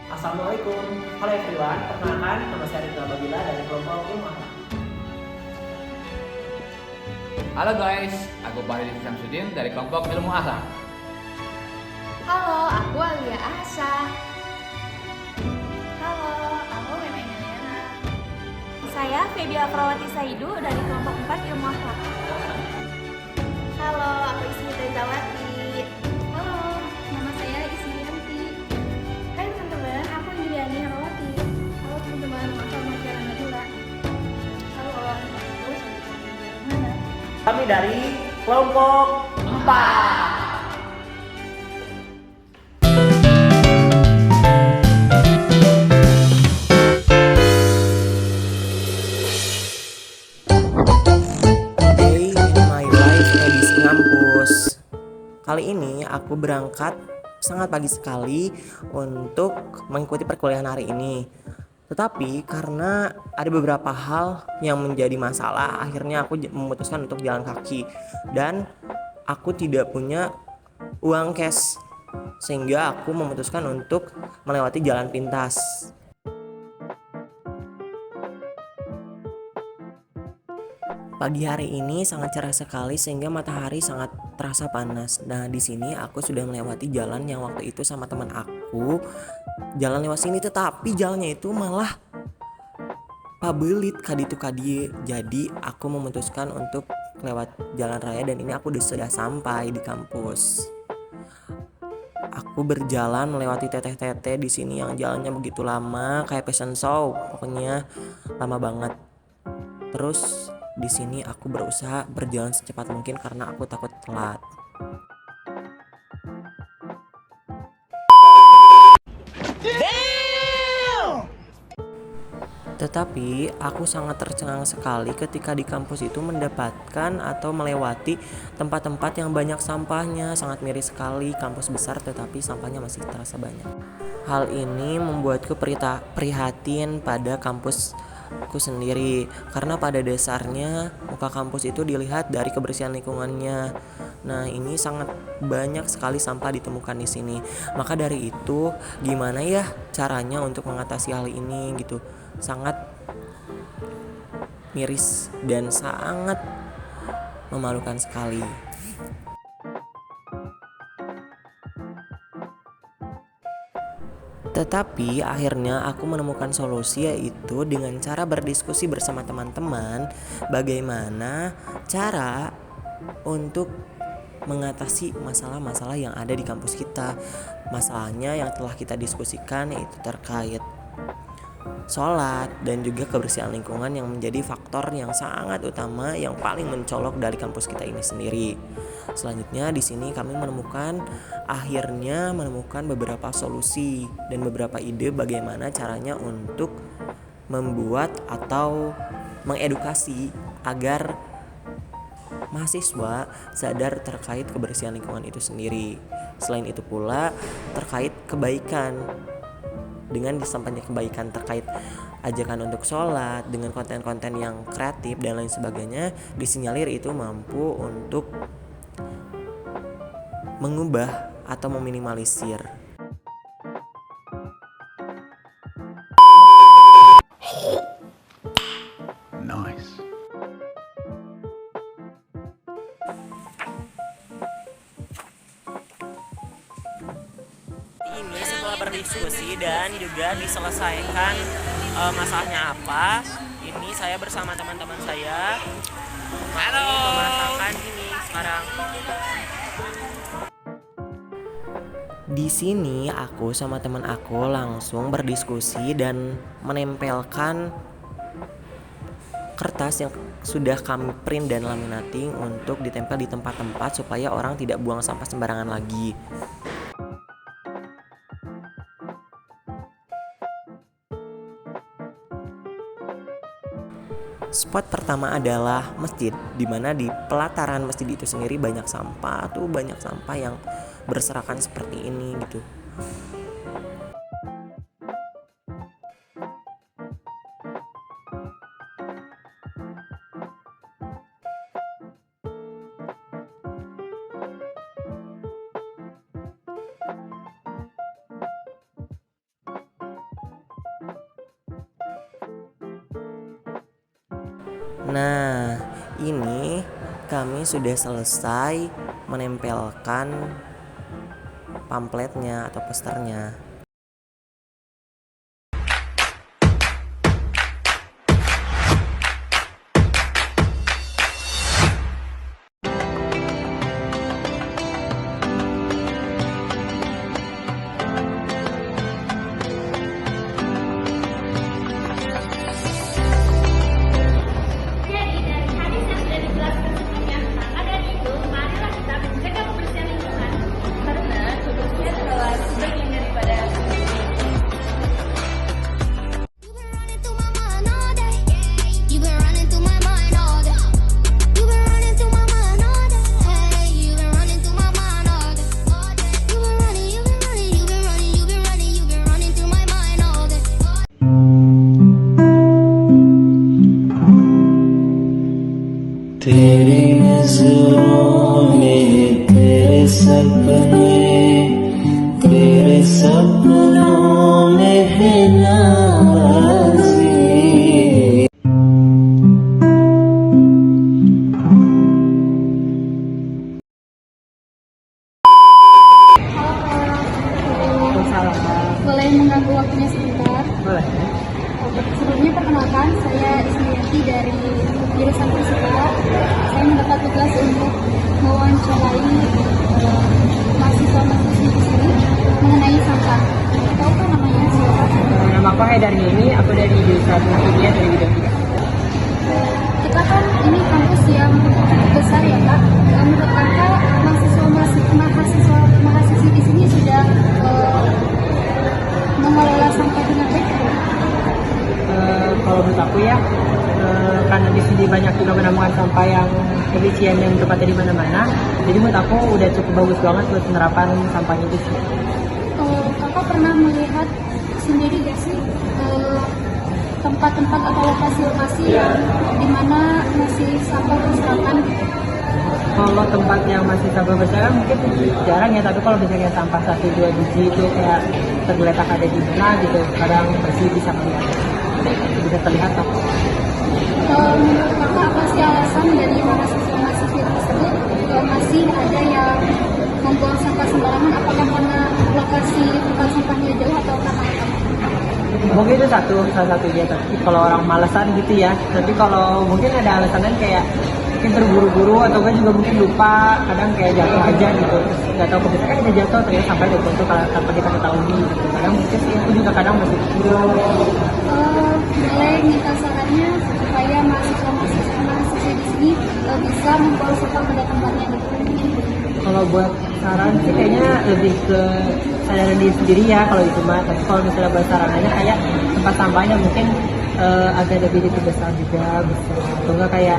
Assalamualaikum. Halo everyone, perkenalkan nama saya Ridwan Babila dari kelompok Ilmu Akhlak. Halo guys, aku Farid Samsudin dari kelompok Ilmu Akhlak. Halo, aku Alia Ahsa. Halo, aku Meme Meliana. Saya Feby Afrawati Saidu dari kelompok 4 Ilmu Akhlak. Halo, aku Ismi Tezawati. Halo, nama saya Ismianti. Hai teman-teman, aku Indriani Harawati. Halo teman-teman, nama saya Masyara Nadula. Halo, aku Mana? Kami dari kelompok 4. Day in my life edisi ngampus. Kali ini aku berangkat sangat pagi sekali untuk mengikuti perkuliahan hari ini. Tetapi karena ada beberapa hal yang menjadi masalah, akhirnya aku memutuskan untuk jalan kaki. Dan aku tidak punya uang cash, sehingga aku memutuskan untuk melewati jalan pintas. Pagi hari ini sangat cerah sekali sehingga matahari sangat terasa panas. Nah, di sini aku sudah melewati jalan yang waktu itu sama teman aku jalan lewat sini, tetapi jalannya itu malah pabelit kaditu kadie. Jadi aku memutuskan untuk lewat jalan raya dan ini aku sudah sampai di kampus. Aku berjalan melewati teteh-teteh di sini yang jalannya begitu lama, kayak fashion show, pokoknya lama banget. Terus di sini aku berusaha berjalan secepat mungkin karena aku takut telat. Tetapi aku sangat tercengang sekali ketika di kampus itu mendapatkan atau melewati tempat-tempat yang banyak sampahnya. Sangat miris sekali, kampus besar tetapi sampahnya masih terasa banyak. Hal ini membuatku prihatin pada kampusku sendiri, karena pada dasarnya muka kampus itu dilihat dari kebersihan lingkungannya. Nah, ini sangat banyak sekali sampah ditemukan di sini. Maka dari itu, gimana ya caranya untuk mengatasi hal ini gitu? Sangat miris dan sangat memalukan sekali. Tetapi akhirnya aku menemukan solusi, yaitu dengan cara berdiskusi bersama teman-teman bagaimana cara untuk mengatasi masalah-masalah yang ada di kampus kita. Masalahnya yang telah kita diskusikan yaitu terkait sholat dan juga kebersihan lingkungan yang menjadi faktor yang sangat utama yang paling mencolok dari kampus kita ini sendiri. Selanjutnya di sini kami akhirnya menemukan beberapa solusi dan beberapa ide bagaimana caranya untuk membuat atau mengedukasi agar mahasiswa sadar terkait kebersihan lingkungan itu sendiri. Selain itu pula terkait kebaikan, dengan disampaikan kebaikan terkait ajakan untuk sholat dengan konten-konten yang kreatif dan lain sebagainya, disinyalir itu mampu untuk mengubah atau meminimalisir. Nice. Ini setelah berdiskusi dan juga diselesaikan masalahnya apa, ini saya bersama teman-teman saya memasakkan ini sekarang. Di sini aku sama teman aku langsung berdiskusi dan menempelkan kertas yang sudah kami print dan laminating untuk ditempel di tempat-tempat supaya orang tidak buang sampah sembarangan lagi. Spot pertama adalah masjid, di mana di pelataran masjid itu sendiri banyak sampah yang berserakan seperti ini gitu. Nah, ini kami sudah selesai menempelkan pamfletnya atau posternya. Jadi dari hadis yang sudah dijelaskan sebelumnya, maka dari itu marilah kita menjaga kebersihan lingkungan karena kebersihan adalah sebagian daripada You've been running through my mind all day. You've been running through my mind all day. You've been running through my mind all day. You've been running, you've been running, you've been running, you've been running, you've been running through my mind all day. तेरी नजरों में तेरे सपनों में है नाराज़ी। Boleh mengganggu waktunya sebentar? Boleh. Sebelumnya perkenalkan, saya Ismiyanti dari jurusan Fisika. Saya mendapat tugas untuk mewawancarai mahasiswa-mahasiswi di sini mengenai sampah. Tahu namanya siapa? Nama aku Haidari ini, aku dari jurusan kimia dari bidang 3. Kita kan ini kampus yang besar ya Kak. Menurut Kakak mahasiswa-mahasiswi di sini sudah mengelola sampah dengan baik? Kalau menurut aku ya, karena di sini banyak juga penemuan sampah yang efisien dan tempatnya di mana-mana, jadi menurut aku udah cukup bagus banget buat penerapan sampahnya di sini. Kakak pernah melihat sendiri gak sih tempat-tempat atau lokasi-lokasi yang dimana masih sampah berserakan? Kalau tempat yang masih sampah berserakan mungkin jarang ya, tapi kalau misalnya sampah 1-2 biji itu kayak tergeletak ada di mana gitu, kadang masih bisa terlihat kok. Menurut Kakak apa sih alasan dari mahasiswa-mahasiswi tersebut masih ada yang membuang sampah sembarangan? Apakah karena lokasi tempat sampahnya jauh atau karena apa? Mungkin itu salah satunya, tapi kalau orang malasan gitu ya. Tapi kalau mungkin ada alasan lain kayak mungkin terburu-buru atau kan juga mungkin lupa, kadang kayak jatuh aja gitu, terus nggak tahu kebetulan udah jatuh ternyata sampai udah jatuh kalau tanpa kita ketahui gitu. Kadang mungkin sih aku juga kadang masih Boleh minta sarannya supaya mahasiswa-mahasiswi di sini bisa membawa sampah pada tempatnya gitu. kalau buat saran sih kayaknya lebih ke kesadaran diri sendiri ya kalau itu mah. Tapi kalau misalnya buat sarannya kayak tempat sampahnya mungkin agak lebih dibesar juga bisa, atau enggak kayak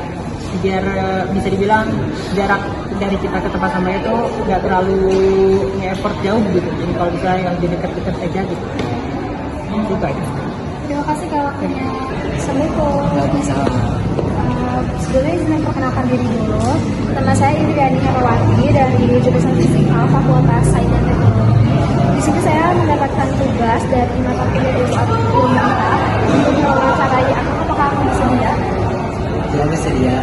biar bisa dibilang jarak dari kita ke tempat sampah itu nggak terlalu nge-effort jauh gitu. Jadi kalau bisa yang di dekat-dekat aja gitu. Itu aja. Terima kasih Kak waktunya. Assalamualaikum. Waalaikumsalam. Sebelumnya izin perkenalkan diri dulu. Nama saya Indriani Herawati dari jurusan Fisika Fakultas Sains dan Teknologi. Di sini saya mendapatkan tugas dari mata kuliah ilmu untuk mewawancarai aku. Apakah aku bersedia? Ya bersedia.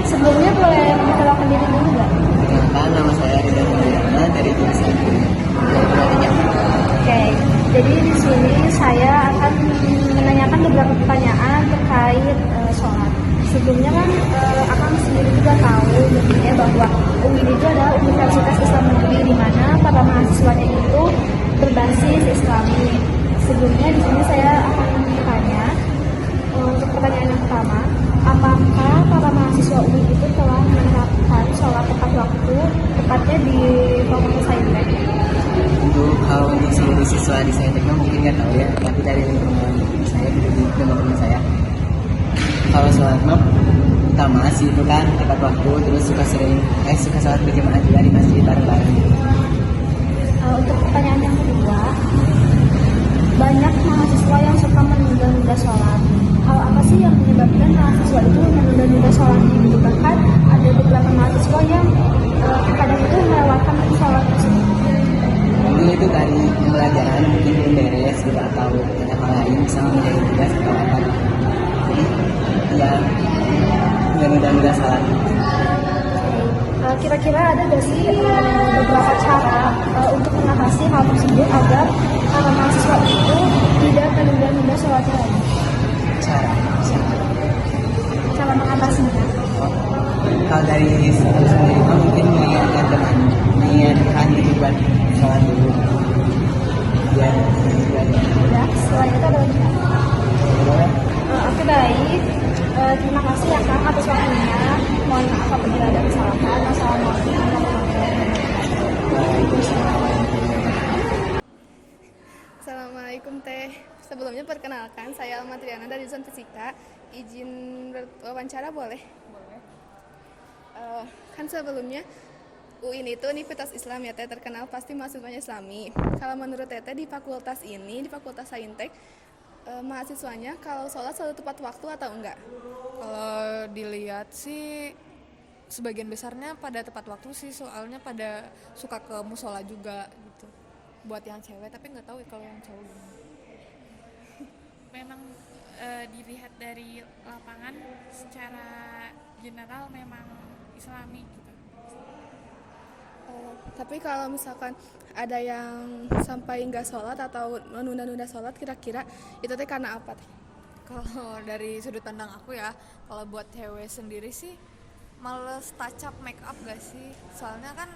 Sebelumnya boleh memperkenalkan diri dulu nggak? Perkenalkan, nama saya Ridha Mulyana dari jurusan Oke, jadi di sini saya akan menanyakan beberapa pertanyaan terkait sholat. Sebelumnya kan akan sendiri juga tahu tentunya bahwa UIN itu adalah Universitas Islam Negeri di mana para mahasiswanya itu berbasis Islami. Sebelumnya di sini saya akan bertanya untuk pertanyaan yang pertama, apakah para mahasiswa UIN itu telah menerapkan sholat tepat waktu, tepatnya di Fakultas Saintek? Untuk hal untuk seluruh siswa di Sainteknya mungkin nggak tahu ya, tapi dari lingkungan saya di teman-teman saya, kalau sholat utama sih itu kan tepat waktu, terus suka sholat berjamaah juga di masjid bareng-bareng. Untuk pertanyaan yang kedua, banyak mahasiswa yang suka menunda-nunda sholat. Hal apa sih yang menyebabkan mahasiswa itu menunda-nunda sholatnya? Gitu. Bahkan ada beberapa mahasiswa yang kadang itu melewatkan sholat tersebut. Mungkin itu dari pembelajaran mungkin belum beres gitu, atau ada hal lain misalnya menjadi tugas atau apa. Jadi yang menunda-nunda salat. Kira-kira ada nggak sih beberapa cara untuk mengatasi hal tersebut agar para mahasiswa itu tidak menunda-nunda sholatnya lagi? Cara mengatasinya? Kalau dari saya sendiri mungkin niatkan itu buat sholat dulu. Ya. Ya, setelah itu ada lagi. Oke, baik. Terima kasih ya Kang atas waktunya. Mohon maaf apabila ada kesalahan. Wassalamualaikum warahmatullahi wabarakatuh. Assalamualaikum Teh. Sebelumnya perkenalkan, saya Alma Triana dari Zon Fisika. Izin wawancara boleh? Boleh. Kan sebelumnya UIN itu Universitas Islam ya Teh, terkenal pasti mahasiswanya Islami. Kalau menurut Teteh di fakultas ini, di Fakultas Saintek, mahasiswanya kalau sholat selalu tepat waktu atau enggak? Kalau dilihat sih sebagian besarnya pada tepat waktu sih, soalnya pada suka ke musola juga gitu. Buat yang cewek, tapi nggak tahu ya kalau yang cowok gimana. Memang dilihat dari lapangan secara general memang Islami gitu. Tapi kalau misalkan ada yang sampai nggak sholat atau menunda-nunda sholat, kira-kira itu teh karena apa Teh? Kalau dari sudut pandang aku ya, kalau buat cewek sendiri sih males touch up make up gak sih? Soalnya kan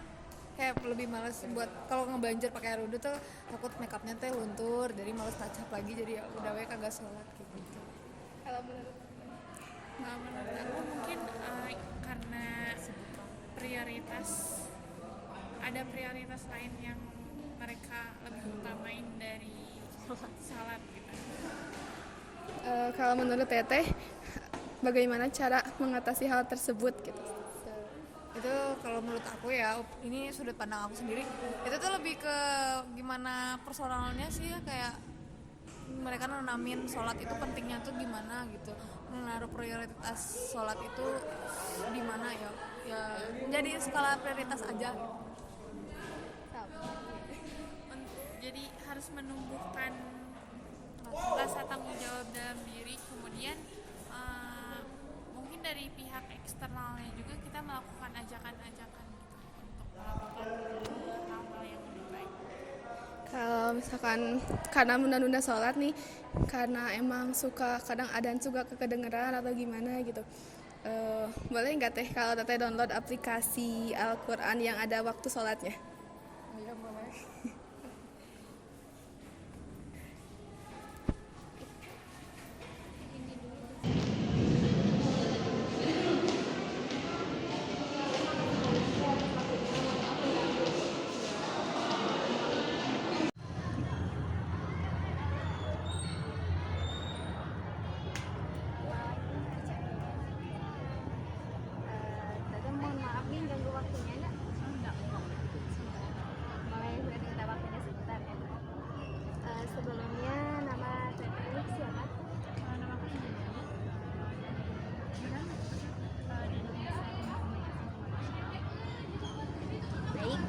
kayak lebih males buat kalau ngebanjir pakai air wudhu tuh takut make upnya teh luntur, jadi males touch up lagi, jadi ya udah we kagak sholat gitu. Kalau menurut Aku mungkin karena ada prioritas lain yang mereka lebih utamain dari salat gitu. Kalau menurut Teteh, bagaimana cara mengatasi hal tersebut gitu? Itu kalau menurut aku ya, ini sudut pandang aku sendiri, itu tuh lebih ke gimana personalnya sih ya, kayak mereka nanamin sholat itu pentingnya tuh gimana gitu, menaruh prioritas sholat itu di mana ya jadi skala prioritas aja gitu. Jadi harus menumbuhkan rasa tanggung jawab dalam diri, kemudian mungkin dari pihak eksternalnya juga kita melakukan ajakan-ajakan gitu untuk melakukan hal-hal yang lebih baik. Kalau misalkan karena menunda-nunda sholat nih, karena emang suka kadang adzan juga kedengeran atau gimana gitu, boleh nggak Teh kalau Teteh download aplikasi Al-Quran yang ada waktu sholatnya? Iya boleh. Teteh mohon maaf nih ganggu waktunya enggak? Boleh minta waktunya sebentar ya. Sebelumnya nama Teteh siapa? Nama aku Baik,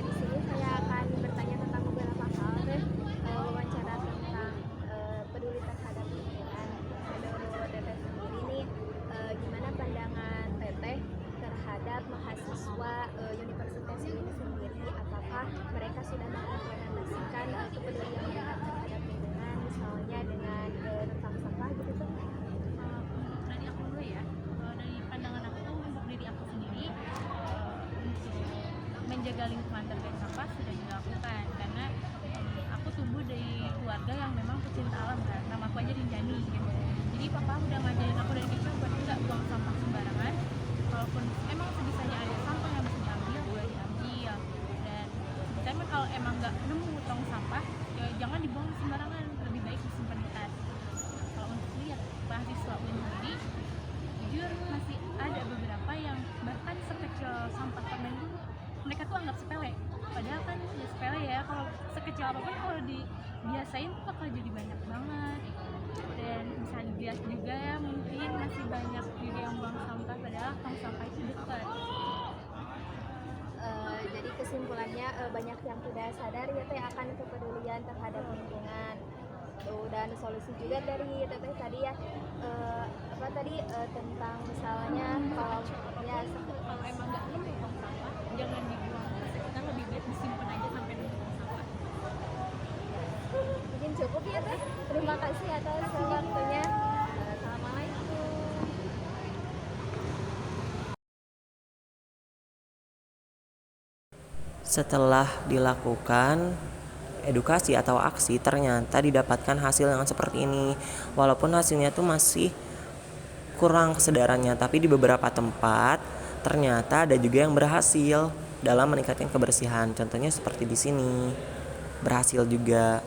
di sini saya akan bertanya tentang beberapa hal Teh. Wawancara tentang peduli terhadap lingkungan. Menurut Teteh sendiri nih, gimana pandangan Teteh terhadap mahasiswa universitas ini sendiri? Apakah mereka sudah mengimplementasikan kepedulian mereka terhadap lingkungan, misalnya dengan tentang sampah gitu tuh? dari aku dulu ya. Dari pandangan aku untuk diri aku sendiri, untuk menjaga lingkungan terkait sampah sudah dilakukan karena aku tumbuh dari keluarga yang memang pecinta alam kan. Nama aku aja Rinjani gitu. Jadi papa udah ngajarin aku dari kecil buat nggak buang sampah sembarangan. Kalaupun emang sebisanya ada sampah yang bisa diambil, boleh diambil. Dan sebisanya kalau emang nggak nemu tong sampah, ya jangan dibuang sembarangan, lebih baik disimpan di tas. Kalau untuk lihat mahasiswa UIN sendiri, jujur masih ada beberapa yang bahkan sekecil sampah permen itu mereka tuh anggap sepele. Padahal kan ya sepele ya, kalau sekecil apapun kalau dibiasain tuh bakal jadi banyak banget. Dan bisa dilihat juga ya, mungkin masih banyak juga yang buang sampah padahal tong sampah itu dekat. Jadi kesimpulannya banyak yang tidak sadar ya Teh akan kepedulian terhadap lingkungan. Udah mendapatkan solusi juga dari teteh tadi ya. Tentang misalnya kalau ya Kalau emang nggak nemu buang sampah, jangan dibuang ke sekitar, lebih baik disimpan aja sampai nemu buang sampah. mungkin cukup ya teh. Terima kasih atas waktunya. Assalamualaikum. Setelah dilakukan edukasi atau aksi, ternyata didapatkan hasil yang seperti ini. Walaupun hasilnya tuh masih kurang kesadarannya, tapi di beberapa tempat ternyata ada juga yang berhasil dalam meningkatkan kebersihan. Contohnya seperti di sini. Berhasil juga.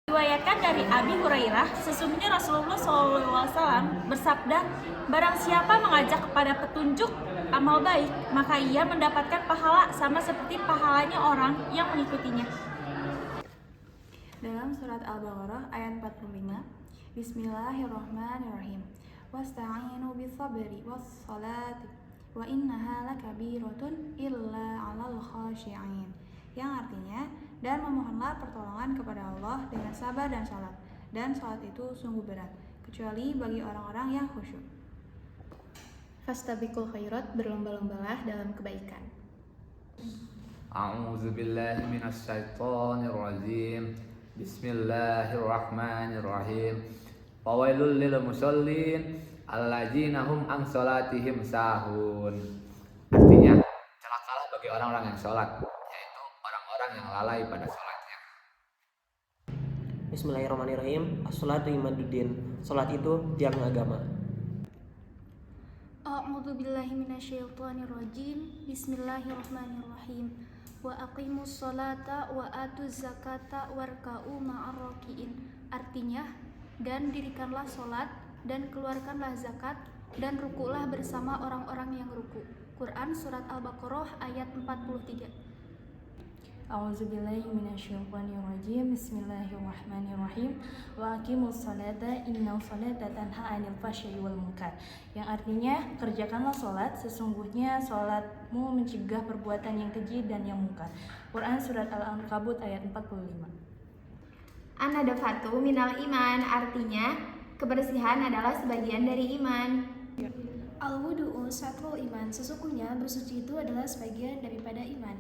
Diriwayatkan dari Abi Hurairah, sesungguhnya Rasulullah SAW bersabda, barang siapa mengajak kepada petunjuk amal baik, maka ia mendapatkan pahala sama seperti pahalanya orang yang mengikutinya. Dalam surat Al-Baqarah ayat 45, Bismillahirrahmanirrahim. Wasta'inu bis-sabri was-salati wa innaha lakabiratun illa 'alal khashi'in. Yang artinya, dan memohonlah pertolongan kepada Allah dengan sabar dan salat, dan salat itu sungguh berat, kecuali bagi orang-orang yang khusyuk. Fastabiqul khairat, berlomba-lombalah dalam kebaikan. A'udzu billahi minasy syaithanir rajim. Bismillahirrahmanirrahim. Fawailul lil musallin alladzina hum an salatihim sahun. Artinya, celakalah bagi orang-orang yang sholat, yaitu orang-orang yang lalai pada sholatnya. Bismillahirrahmanirrahim. As-sholatu imaduddin. Sholat itu tiang agama. A'udzu billahi minasyaitonir rajim. Bismillahirrahmanirrahim. Wa aqimus sholata wa atuz zakata warka'u ma'ar raki'in. Artinya, dan dirikanlah sholat dan keluarkanlah zakat dan rukulah bersama orang-orang yang ruku. Quran surat Al-Baqarah ayat 43. A'udzubillahi minasyaitonirrajim. Bismillahirrahmanirrahim. Wa aqimus sholata innal sholata tanha 'anil fahsya'i wal munkar. Yang artinya, kerjakanlah sholat, sesungguhnya sholatmu mencegah perbuatan yang keji dan yang mungkar. Quran surat Al-Ankabut ayat 45. An-nadafatu minal iman, artinya kebersihan adalah sebagian dari iman. Al-wudu'u satrul iman, sesungguhnya bersuci itu adalah sebagian daripada iman.